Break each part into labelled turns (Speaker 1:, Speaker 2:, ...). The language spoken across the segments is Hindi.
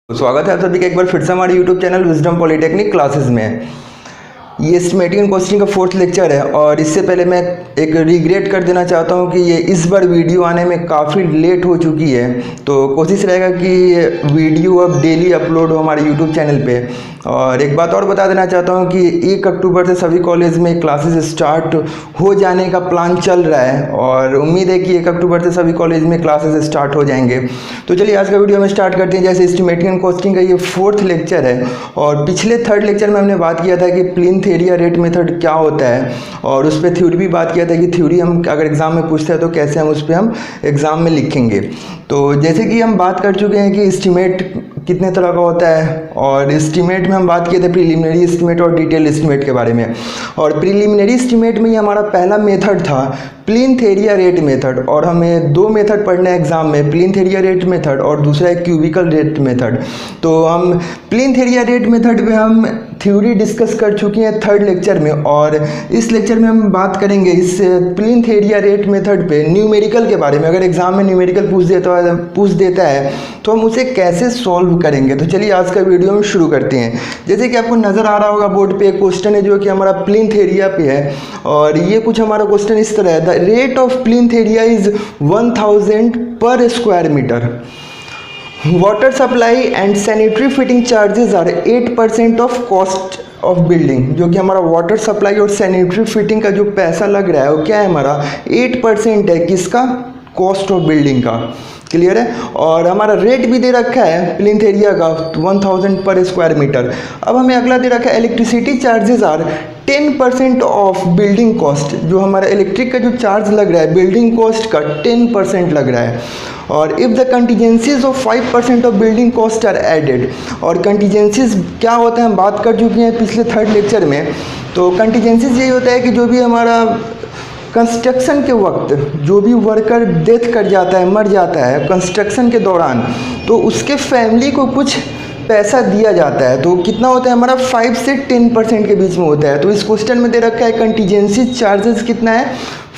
Speaker 1: स्वागत है आप सभी का एक बार फिर से हमारे YouTube channel wisdom polytechnic classes में। ये एस्टिमेटिंग एंड कॉस्टिंग का 4th लेक्चर है और इससे पहले मैं एक रिग्रेट कर देना चाहता हूँ कि ये इस बार वीडियो आने में काफ़ी लेट हो चुकी है। तो कोशिश रहेगा कि वीडियो अब डेली अपलोड हो हमारे YouTube चैनल पे। और एक बात और बता देना चाहता हूँ कि 1 अक्टूबर से सभी कॉलेज में क्लासेस स्टार्ट हो जाने का प्लान चल रहा है और उम्मीद है कि 1 अक्टूबर से सभी कॉलेज में क्लासेस स्टार्ट हो जाएंगे। तो चलिए आज का वीडियो में स्टार्ट करते हैं। जैसे एस्टिमेटिंग एंड कॉस्टिंग का ये 4th लेक्चर है और पिछले 3rd लेक्चर में हमने बात किया था कि प्लिंथ एरिया रेट मेथड क्या होता है और उस पर थ्योरी भी बात किया था कि थ्योरी हम अगर एग्जाम में पूछते हैं तो कैसे हम उस पर हम एग्जाम में लिखेंगे। तो जैसे कि हम बात कर चुके हैं कि एस्टिमेट कितने तरह का होता है और एस्टिमेट में हम बात किए थे प्रीलिमिनरी एस्टिमेट और डिटेल एस्टिमेट के बारे में। और प्रीलिमिनरी एस्टिमेट में ही हमारा पहला मेथड था प्लिंथ एरिया रेट मेथड और हमें 2 मेथड पढ़ने हैं एग्जाम में, प्लिंथ एरिया रेट मेथड और दूसरा है क्यूबिकल रेट मेथड। तो हम प्लिंथ एरिया रेट मेथड पे हम थ्योरी डिस्कस कर चुके हैं 3rd लेक्चर में और इस लेक्चर में हम बात करेंगे इस प्लिंथ एरिया रेट मेथड पे न्यूमेरिकल के बारे में। अगर एग्जाम में न्यूमेरिकल पूछ देता है तो हम उसे कैसे सॉल्व करेंगे। तो चलिए आज का वीडियो हम शुरू करते हैं। जैसे कि आपको नज़र आ रहा होगा बोर्ड पे एक क्वेश्चन है जो कि हमारा प्लिंथ एरिया पे है और ये कुछ हमारा क्वेश्चन इस तरह है, the rate of plinth area is 1000 per square metre. Water supply and sanitary fitting charges are 8% of cost of building. जो कि हमारा वाटर सप्लाई और सैनिटरी फिटिंग का जो पैसा लग रहा है वो क्या है, हमारा 8% है किसका, कॉस्ट ऑफ बिल्डिंग का। क्लियर है। और हमारा रेट भी दे रखा है प्लिंथ एरिया का 1000 पर स्क्वायर मीटर। अब हमें अगला दे रखा है electricity charges are 10% of building cost. जो हमारा इलेक्ट्रिक का जो चार्ज लग रहा है बिल्डिंग कॉस्ट का 10% लग रहा है। और if the contingencies of 5% of building cost are added. और कंटीजेंसीज क्या होता है हम बात कर चुके हैं पिछले 3rd लेक्चर में। तो कंटीजेंसीज यही होता है कि जो भी हमारा कंस्ट्रक्शन के वक्त जो भी वर्कर डेथ कर जाता है, मर जाता है कंस्ट्रक्शन के दौरान, तो उसके फैमिली को कुछ पैसा दिया जाता है। तो कितना होता है हमारा 5 से 10% के बीच में होता है। तो इस क्वेश्चन में दे रखा है कंटीजेंसी चार्जेस कितना है,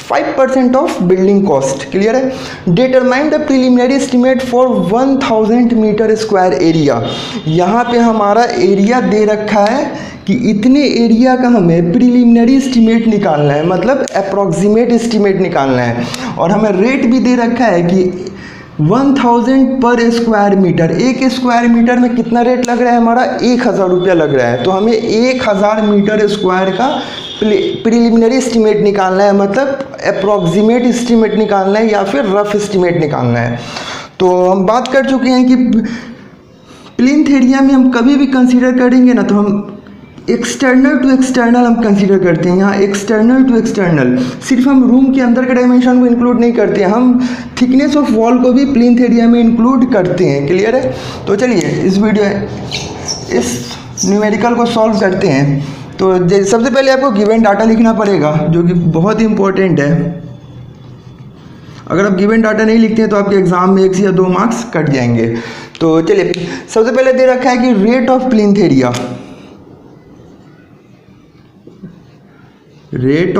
Speaker 1: 5% ऑफ बिल्डिंग कॉस्ट। क्लियर है। Determine the preliminary estimate for 1000 metre square area. यहाँ पे हमारा एरिया दे रखा है कि इतने एरिया का हमें प्रीलिमिनरी एस्टिमेट निकालना है, मतलब अप्रॉक्सीमेट एस्टिमेट निकालना है। और हमें रेट भी दे रखा है कि 1000 per square metre. 1 square metre में कितना रेट लग रहा है हमारा, 1000 रुपया लग रहा है। तो हमें 1000 मीटर स्क्वायर का प्रीलिमिनरी एस्टिमेट निकालना है, मतलब अप्रॉक्सीमेट एस्टिमेट निकालना है या फिर रफ एस्टिमेट निकालना है। तो हम बात कर चुके हैं कि प्लिंथ एरिया में हम कभी भी कंसीडर करेंगे ना तो हम एक्सटर्नल टू एक्सटर्नल हम कंसीडर करते हैं। यहाँ एक्सटर्नल टू एक्सटर्नल सिर्फ हम रूम के अंदर के डायमेंशन को इंक्लूड नहीं करते हैं, हम थिकनेस ऑफ वॉल को भी प्लिंथ एरिया में इंक्लूड करते हैं। क्लियर है। तो चलिए इस न्यूमेरिकल को सॉल्व करते हैं। तो सबसे पहले आपको गिवन डाटा लिखना पड़ेगा जो कि बहुत ही इंपॉर्टेंट है। अगर आप गिवन डाटा नहीं लिखते हैं तो आपके एग्जाम में 1 या 2 मार्क्स कट जाएंगे। तो चलिए सबसे पहले दे रखा है कि rate of plinth area, rate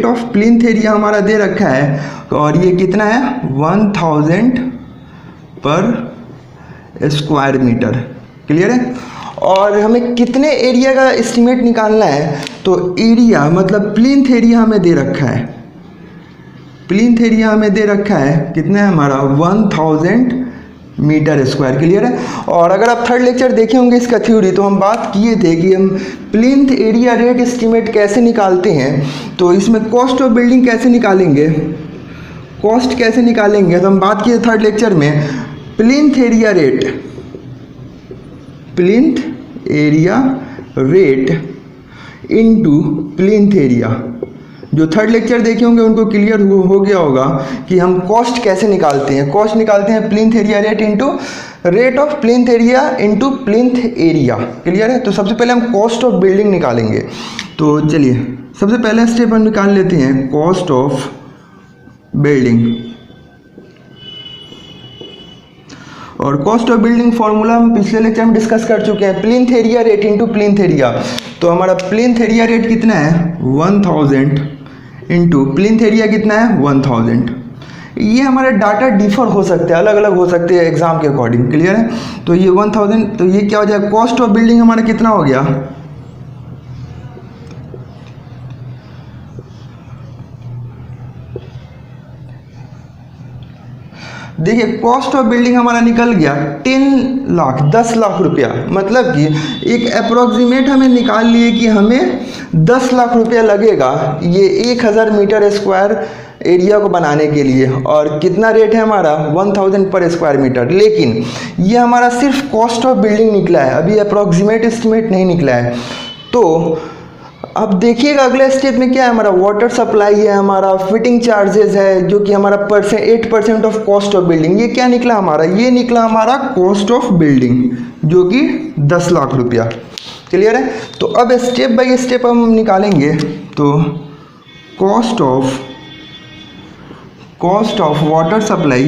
Speaker 1: of plinth area हमारा दे रखा है और ये कितना है 1000 पर स्क्वायर मीटर। क्लियर है। और हमें कितने एरिया का एस्टिमेट निकालना है, तो एरिया मतलब प्लिंथ एरिया हमें दे रखा है, प्लिंथ एरिया हमें दे रखा है कितना है हमारा 1000 मीटर स्क्वायर। क्लियर है। और अगर आप 3rd लेक्चर देखे होंगे इसका थ्योरी तो हम बात किए थे कि हम प्लिंथ एरिया रेट एस्टिमेट कैसे निकालते हैं। तो इसमें कॉस्ट ऑफ बिल्डिंग कैसे निकालेंगे, कॉस्ट कैसे निकालेंगे, तो हम बात किए 3rd लेक्चर में plinth area rate, plinth area rate into plinth area. जो 3rd लेक्चर देखे होंगे उनको क्लियर हो गया होगा कि हम कॉस्ट कैसे निकालते हैं। कॉस्ट निकालते हैं plinth area rate into rate of plinth area into plinth area. Clear है। तो सबसे पहले हम कॉस्ट ऑफ बिल्डिंग निकालेंगे। तो चलिए सबसे पहला स्टेप हम निकाल लेते हैं कॉस्ट ऑफ बिल्डिंग। और कॉस्ट ऑफ बिल्डिंग फॉर्मूला हम पिछले लेक्चर में डिस्कस कर चुके हैं, plinth area rate into plinth area. तो हमारा प्लिंथ एरिया रेट कितना है 1000 इंटू प्लिंथ एरिया कितना है 1000 ये हमारे डाटा डिफर हो सकते हैं, अलग अलग हो सकते हैं एग्जाम के अकॉर्डिंग। क्लियर है? तो ये 1000, तो ये क्या हो जाएगा, कॉस्ट ऑफ बिल्डिंग हमारा कितना हो गया, देखिए कॉस्ट ऑफ बिल्डिंग हमारा निकल गया 10 लाख, 10 लाख रुपया। मतलब कि एक अप्रोक्सीमेट हमें निकाल लिए कि हमें 10 लाख रुपया लगेगा ये 1000 मीटर स्क्वायर एरिया को बनाने के लिए। और कितना रेट है हमारा, 1000 पर स्क्वायर मीटर। लेकिन ये हमारा सिर्फ कॉस्ट ऑफ बिल्डिंग निकला है, अभी अप्रोक्सीमेट एस्टिमेट नहीं निकला है। तो अब देखिएगा अगले स्टेप में क्या है, हमारा वाटर सप्लाई है, हमारा फिटिंग चार्जेस है, जो कि हमारा 8% ऑफ कॉस्ट ऑफ बिल्डिंग। ये क्या निकला हमारा, ये निकला हमारा कॉस्ट ऑफ बिल्डिंग, जो कि 10 लाख रुपया। क्लियर है? तो अब स्टेप बाय स्टेप हम निकालेंगे। तो cost of water supply,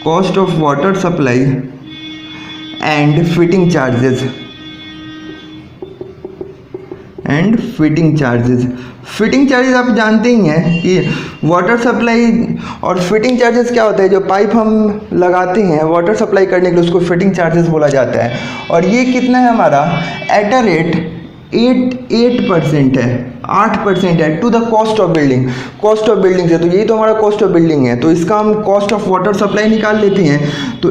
Speaker 1: cost of water supply and fitting charges, and fitting charges. Fitting charges आप जानते ही हैं कि वाटर सप्लाई और फिटिंग चार्जेस क्या होता है, जो पाइप हम लगाते हैं वाटर सप्लाई करने के लिए उसको फिटिंग चार्जेस बोला जाता है। और ये कितना है हमारा, एट अ रेट 8% है, 8% है to the cost of building. Cost of building से, तो यही तो हमारा कॉस्ट ऑफ बिल्डिंग है। तो इसका हम कॉस्ट ऑफ वाटर सप्लाई निकाल लेते हैं। तो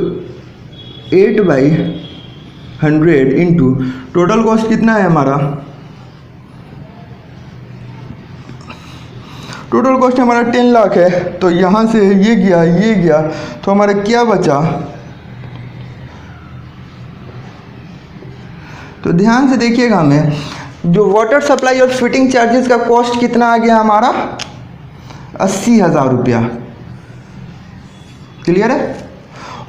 Speaker 1: 8/100 इंटू टोटल कॉस्ट कितना है हमारा, टोटल कॉस्ट हमारा 10 लाख है। तो यहाँ से ये गया, तो हमारा क्या बचा, तो ध्यान से देखिएगा, हमें जो वाटर सप्लाई और फिटिंग चार्जेस का कॉस्ट कितना आ गया हमारा, 80,000 रुपया। क्लियर है?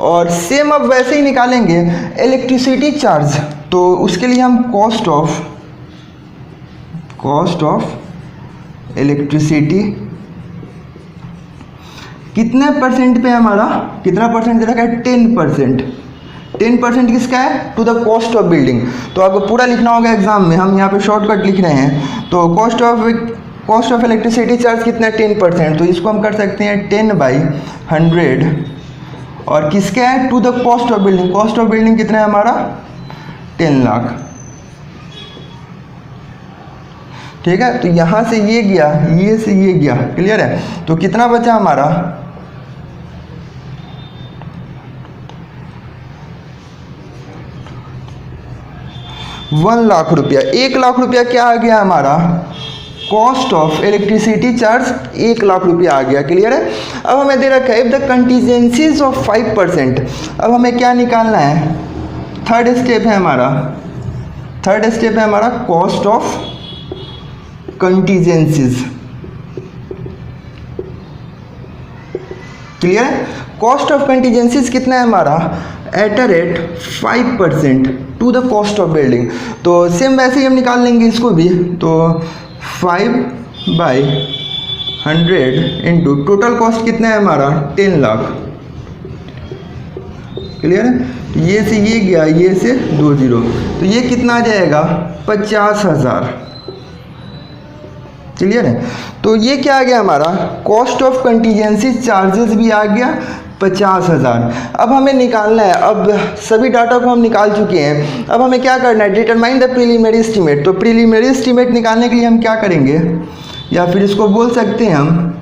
Speaker 1: और सेम अब वैसे ही निकालेंगे इलेक्ट्रिसिटी चार्ज। तो उसके लिए हम कॉस्ट ऑफ इलेक्ट्रिसिटी कितने परसेंट पे हमारा, कितना परसेंट दे रखा है, 10%। 10% किसका है, to the cost of building. तो आपको पूरा लिखना होगा एग्जाम में, हम यहाँ पे शॉर्टकट लिख रहे हैं। तो कॉस्ट ऑफ इलेक्ट्रिसिटी चार्ज कितना है, 10%। तो इसको हम कर सकते हैं 10/100 और किसका है, to the cost of building. Cost of building कितना है हमारा, 10 लाख। ठीक है? तो यहाँ से ये गया, ये से ये गया। क्लियर है? तो कितना बचा हमारा, 1 लाख रुपया। 1 लाख रुपया क्या आ गया हमारा, cost of electricity charge 1 lakh रुपया आ गया। क्लियर है? अब हमें दे रखा है इफ द कंटीजेंसीज ऑफ 5%। अब हमें क्या निकालना है, थर्ड स्टेप है हमारा कॉस्ट ऑफ कंटीजेंसीज। क्लियर है? कॉस्ट ऑफ कंटीजेंसीज कितना है हमारा, at a rate 5% to the cost of building. तो सेम वैसे ही हम निकाल लेंगे इसको भी। तो 5/100 इंटू टोटल कॉस्ट कितना है हमारा, 10 लाख। क्लियर है? ये से ये गया, ये से 2 0, तो ये कितना आ जाएगा, 50,000। क्लियर है? तो ये क्या आ गया हमारा, कॉस्ट ऑफ कंटीजेंसी चार्जेस भी आ गया 50,000। अब हमें निकालना है, अब सभी डाटा को हम निकाल चुके हैं। अब हमें क्या करना है, डिटरमाइन द प्रीलिमिनरी एस्टीमेट। तो प्रीलिमिनरी एस्टीमेट निकालने के लिए हम क्या करेंगे, या फिर इसको बोल सकते हैं हम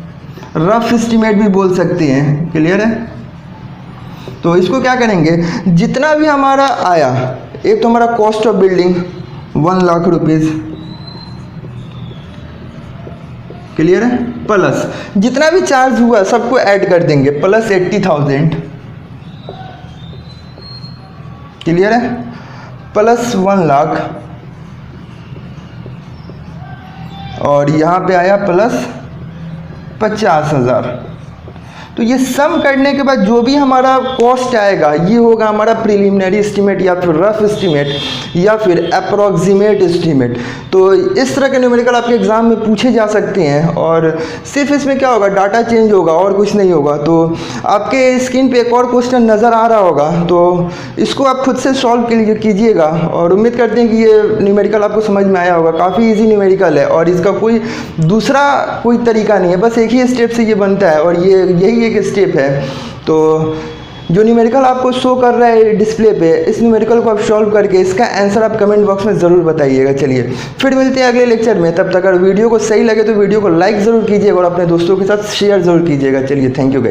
Speaker 1: रफ एस्टीमेट भी बोल सकते हैं। क्लियर है? तो इसको क्या करेंगे, जितना भी हमारा आया, एक तो हमारा cost of building 1 lakh rupees. Clear है? प्लस जितना भी चार्ज हुआ सबको ऐड कर देंगे, प्लस 80,000। क्लियर है? प्लस 1 लाख, और यहाँ पे आया प्लस 50,000। तो ये सम करने के बाद जो भी हमारा कॉस्ट आएगा ये होगा हमारा प्रिलिमिनरी एस्टीमेट या फिर रफ एस्टीमेट या फिर अप्रॉक्सीमेट एस्टीमेट। तो इस तरह के न्यूमेरिकल आपके एग्ज़ाम में पूछे जा सकते हैं और सिर्फ इसमें क्या होगा, डाटा चेंज होगा और कुछ नहीं होगा। तो आपके स्क्रीन पे एक और क्वेश्चन नज़र आ रहा होगा, तो इसको आप खुद से सॉल्व कीजिएगा और उम्मीद करते हैं कि ये न्यूमेरिकल आपको समझ में आया होगा। काफ़ी इजी न्यूमेरिकल है और इसका दूसरा कोई तरीका नहीं है, बस एक ही स्टेप से ये बनता है और यही एक स्टेप है। तो जो न्यूमेरिकल आपको शो कर रहा है डिस्प्ले पे, इस न्यूमेरिकल को आप सॉल्व करके इसका आंसर आप कमेंट बॉक्स में ज़रूर बताइएगा। चलिए फिर मिलते हैं अगले लेक्चर में, तब तक अगर वीडियो को सही लगे तो वीडियो को लाइक ज़रूर कीजिएगा और अपने दोस्तों के साथ शेयर ज़रूर कीजिएगा। चलिए थैंक यू गाइस।